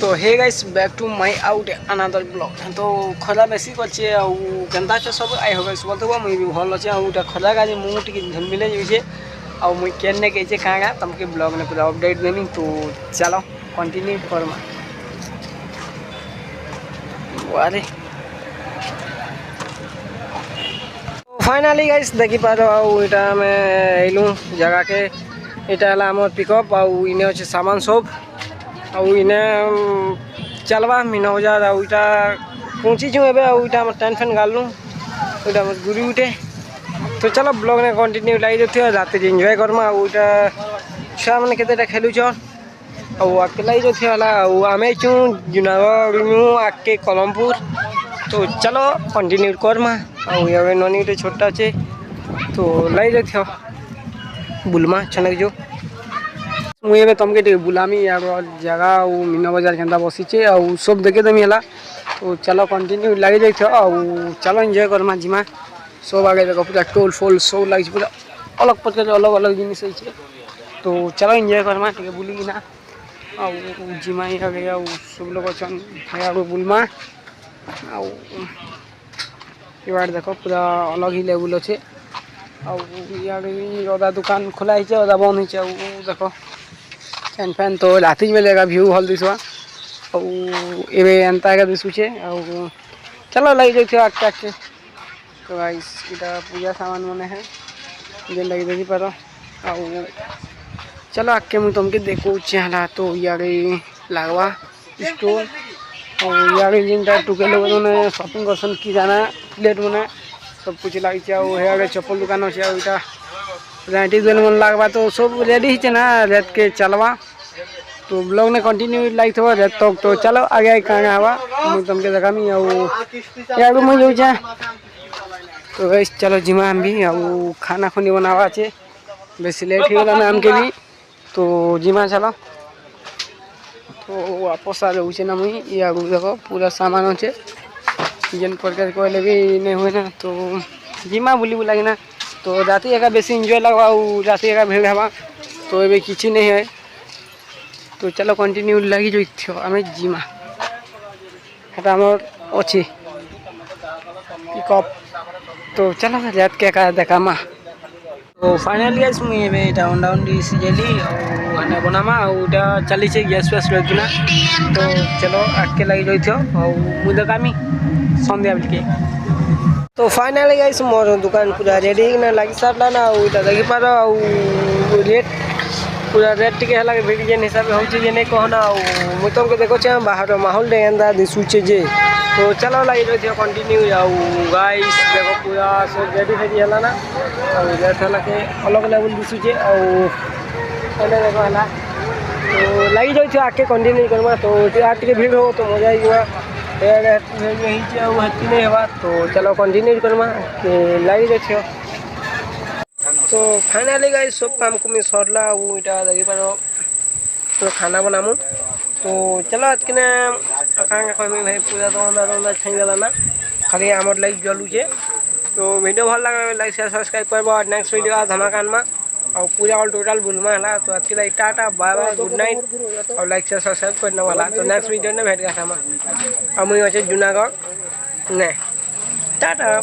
तो hey guys back to my out another blog. तो खरा बेसी करछे आ केनता छ सब आई हो गाइस बोलतो मुई भी भल अछि आ उटा खरा गाजी मु टिके झलमिले जइसे आ मुई केने केजे कागा तमके ब्लॉग ने पूरा अपडेट देमी। तो चलो कंटिन्यू करमा। वारे फाइनली गाइस देखि पारो आ इटा में एलु जगह के इटा हला हमर पिकअप आ इने अछि सामान सब आ इने चलवा मीना बाजार आउटा पहुंची छु एबे आउटा हम टेंट फैन गालनु ओटा मत गुरी उठे। तो चलो ब्लॉग ने कंटिन्यू लाई देथियो रात एंजॉय करमा आउटा छा माने केतेटा खेलु छ आ अकेला ही जोथियो हला आमे छु जुनागढ़ नु आके कोलमपुर। तो चलो कंटिन्यू करमा आ ये ननी टे छोटा छे तो लाई देथियो बुलमा छनक जो मुझे तुमके बुलामी यार जगह मीना बाजार के बसी सब देखे देमी है। तो चलो कंटिन्यू लगे जाइए चलो एंजॉय करमा जिमा सब आगे देखो पूरा टोल फोल सब लगे पूरा अलग प्रकार अलग अलग जिनिस है। तो चलो एंजॉय करमा टे बुली ना जिमा आगे सब लोग अच्छा बुलमा आड़ देखो पूरा अलग ही लेवल अच्छे आदा दुकान खोला है अदा बंद हो देखो फैन फैन। तो रात मिलेगा व्यू भल दिशा एंता दिशुचे चलो लगे जाइए आके आके। तो गाइस इटा पूजा सामान मैंने है जे लगे देखी पार आ चलो आके मुझे तुमके देखो चेहला। तो यारे लगवा स्टोर और यारे जिनटा टुके लोग मैंने शॉपिंग करसन की जाना प्लेट मैंने सब कुछ लगे चप्पल दुकान अच्छे रेडी मन लगवा। तो सब रेडी ही ना रेत के चलवा। तो ब्लॉग ने कंटिन्यू लाइक थो रेत तक। तो चलो आगे कहाँ हवा मुझे तुमके देखामी यार मुझे जाऊँ। तो गैस चलो जिमा हम भी खाना खुनी बनावा अच्छे बेस लेट हो गला आम के भी। तो जिमा चलो तो वापस आ जाऊे ना मुई या देखो पूरा सामान अच्छे जेन प्रकार कहले भी नहीं हुए ना। तो जिमा बुली बुला ना तो राति एका बेसी एंजॉय लगवा राति एका भीड़ हवा। तो ये किसी नहीं है। तो चलो कंटिन्यू लगी जो आम जिमा हमार अच्छी पिकअप। तो चलो रात के का देखा मा। तो फाइनली गाइस मुझे अंडा अंडी सिजेली और बनामा आउटा चली गैस फैस रखना। तो चलो आके लगी जाइए मुझे देखामी सन्ध्या बेल के। तो फाइनली गाइस मोर दुकान पूरा रेडी ना लगी सारा ना देखी पार रेट पूरा रेट टिके है भिड़ जेन हिसाब से हो नहीं कहना मुझे तुमको देखो बाहर माहौल डे एंदा दिशुचे जे। तो चलो लगे जाइए कंटिन्यू गाइस देखो पूरा सब रेडी फेडी है ना रेट है अलग लेवल दिशुचे देखो है। तो लगी जाइए आके कंटिन्यू करमा। तो टे भीड़ हो तो मजा आएगा नहीं हवा। तो चलो कंटिन्यू करमा लगी जाइए। तो फाइनली गाइस सब काम को मैं सरला इटा देखी पार तो खाना बनामु। तो चलो आज के कहमी भाई पूजा दंदा छाईगला ना खाली आमर लाइक जलुचे। तो वीडियो भल लगे लाइक शेयर सब्सक्राइब कर नेक्स्ट वीडियो धमाका और पूजा ऑल टोटल बुलमा है। तो आज के tata bye bye good night और लाइक शेयर सब्सक्राइब करने वाला। तो नेक्स्ट वीडियो ने भेट गया और मुझे अच्छे जूनागढ़ ने टाटा।